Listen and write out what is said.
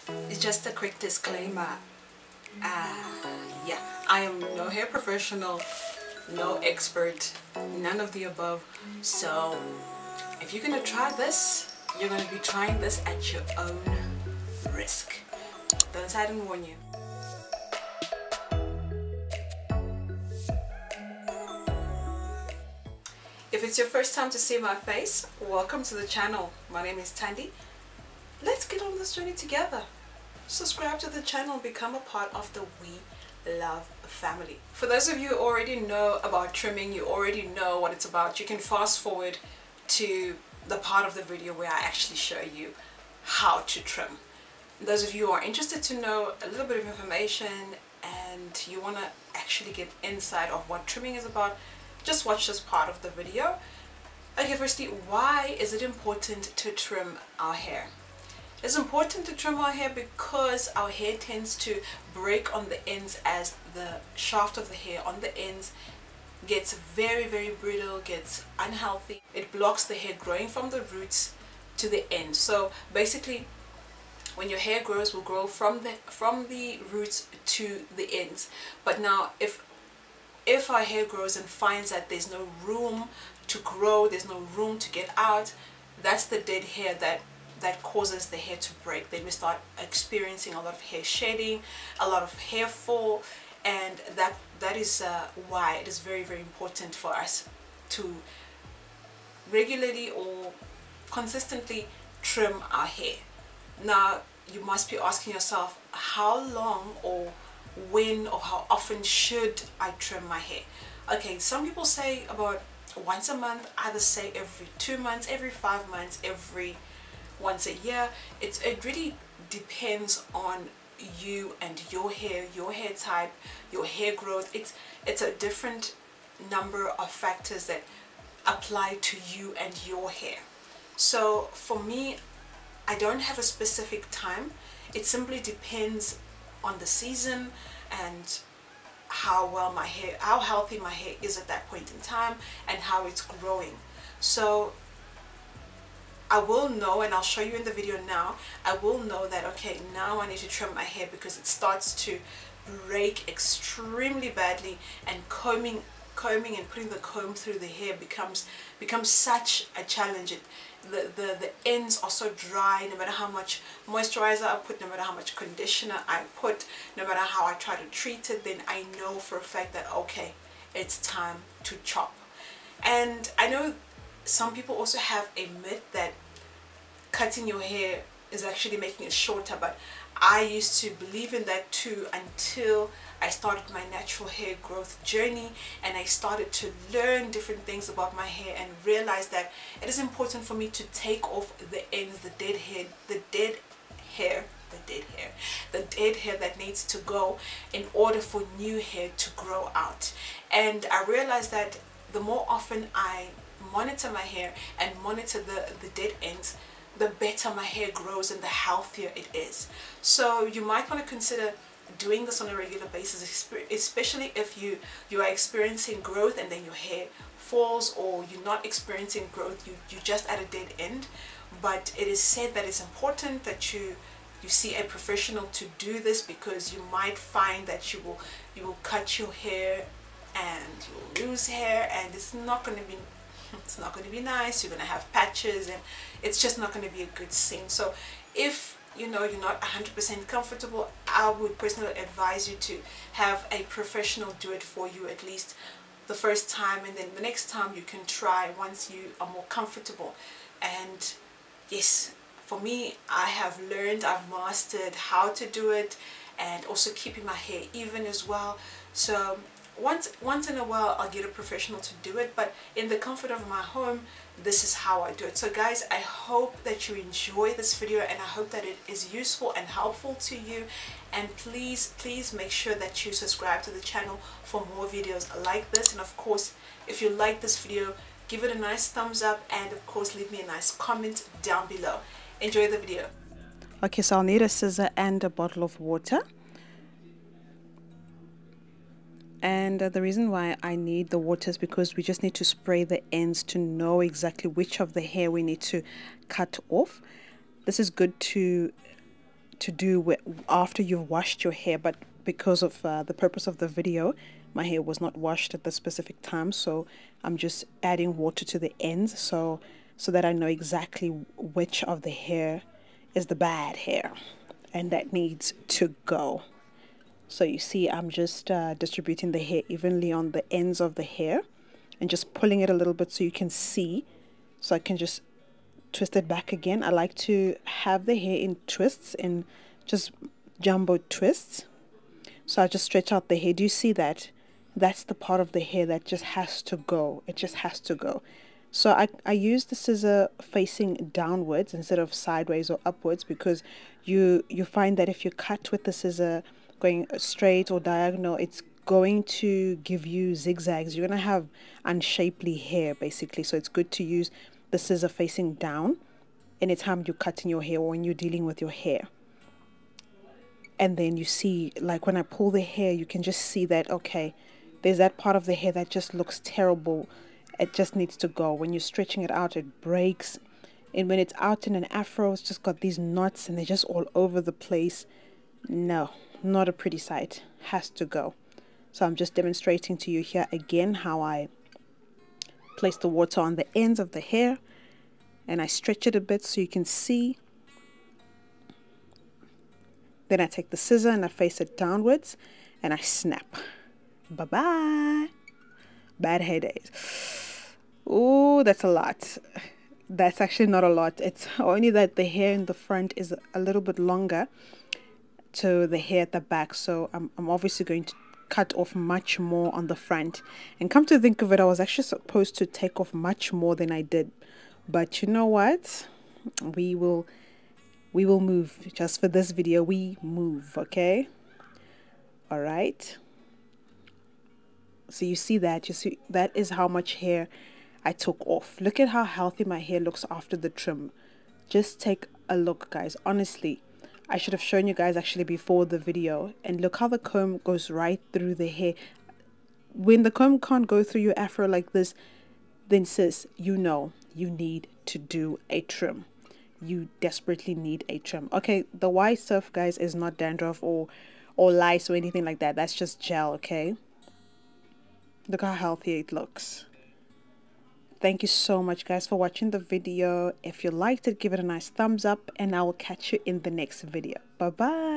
It's just a quick disclaimer. Yeah, I am no hair professional, no expert, none of the above. So if you're gonna try this, you're gonna be trying this at your own risk. Don't I didn't warn you. If it's your first time to see my face, welcome to the channel. My name is Thandi. Let's get on this journey together. Subscribe to the channel, become a part of the We Love family. For those of you who already know about trimming, you already know what it's about, you can fast forward to the part of the video where I actually show you how to trim. Those of you who are interested to know a little bit of information and you want to actually get insight of what trimming is about, just watch this part of the video. Okay, firstly, why is it important to trim our hair? It's important to trim our hair because our hair tends to break on the ends as the shaft of the hair on the ends gets very brittle, gets unhealthy. It blocks the hair growing from the roots to the end. So basically, when your hair grows, will grow from the roots to the ends. But now if our hair grows and finds that there's no room to grow, there's no room to get out, that's the dead hair that causes the hair to break. Then we start experiencing a lot of hair shedding, a lot of hair fall, and that is why it is very important for us to regularly or consistently trim our hair. Now you must be asking yourself, how long or when or how often should I trim my hair? Okay, some people say about once a month, others say every 2 months, every 5 months, every once a year. It really depends on you and your hair type, your hair growth. It's a different number of factors that apply to you and your hair. So for me, I don't have a specific time. It simply depends on the season and how healthy my hair is at that point in time and how it's growing. So I will know, and I'll show you in the video now, I will know that okay, now I need to trim my hair because it starts to break extremely badly, and combing and putting the comb through the hair becomes such a challenge. The ends are so dry. No matter how much moisturizer I put, no matter how much conditioner I put, no matter how I try to treat it, then I know for a fact that okay, it's time to chop. And I know some people also have a myth that cutting your hair is actually making it shorter, but I used to believe in that too until I started my natural hair growth journey and I started to learn different things about my hair and realized that it is important for me to take off the ends, the dead hair that needs to go in order for new hair to grow out. And I realized that the more often I monitor my hair and monitor the dead ends, the better my hair grows and the healthier it is. So you might want to consider doing this on a regular basis, especially if you are experiencing growth and then your hair falls, or you're not experiencing growth, you're just at a dead end. But it is said that it's important that you see a professional to do this, because you might find that you will cut your hair and you'll lose hair, and it's not going to be nice. You're going to have patches and it's just not going to be a good scene. So if you know you're not 100% comfortable, I would personally advise you to have a professional do it for you at least the first time, and then the next time you can try once you are more comfortable. And yes, for me, I have learned, I've mastered how to do it, and also keeping my hair even as well. So once in a while I'll get a professional to do it, but in the comfort of my home, this is how I do it. So guys, I hope that you enjoy this video and I hope that it is useful and helpful to you. And please make sure that you subscribe to the channel for more videos like this. And of course, if you like this video, give it a nice thumbs up, and of course leave me a nice comment down below. Enjoy the video. Okay, so I'll need a scissor and a bottle of water. And the reason why I need the water is because we just need to spray the ends to know exactly which of the hair we need to cut off. This is good to to do with after you've washed your hair, but because of the purpose of the video, my hair was not washed at the specific time, so I'm just adding water to the ends so that I know exactly which of the hair is the bad hair and that needs to go. So you see, I'm just distributing the hair evenly on the ends of the hair and just pulling it a little bit so you can see, so I can just twist it back again. I like to have the hair in twists, in just jumbo twists. So I just stretch out the hair. Do you see that? That's the part of the hair that just has to go. It just has to go. So I use the scissor facing downwards instead of sideways or upwards, because you find that if you cut with the scissor going straight or diagonal, it's going to give you zigzags. You're going to have unshapely hair basically. So it's good to use the scissor facing down anytime you're cutting your hair or when you're dealing with your hair. And then you see, like when I pull the hair, you can just see that, okay, there's that part of the hair that just looks terrible. It just needs to go. When you're stretching it out, it breaks. And when it's out in an afro, it's just got these knots and they're just all over the place. No, not a pretty sight. Has to go. So I'm just demonstrating to you here again how I place the water on the ends of the hair and I stretch it a bit so you can see. Then I take the scissor and I face it downwards and I snap. Bye-bye. Bad hair days. Oh, that's a lot. That's actually not a lot. It's only that the hair in the front is a little bit longer to the hair at the back. So I'm obviously going to cut off much more on the front. And come to think of it, I was actually supposed to take off much more than I did. But you know what? We will move. Just for this video, we move, okay? All right. So you see that? You see that is how much hair I took off. Look at how healthy my hair looks after the trim. Just take a look, guys. Honestly, I should have shown you guys actually before the video. And look how the comb goes right through the hair. When the comb can't go through your afro like this, then sis, you know you need to do a trim. You desperately need a trim. Okay, the white stuff, guys, is not dandruff or lice or anything like that. That's just gel, okay? Look how healthy it looks. Thank you so much, guys, for watching the video. If you liked it, give it a nice thumbs up and I will catch you in the next video. Bye bye.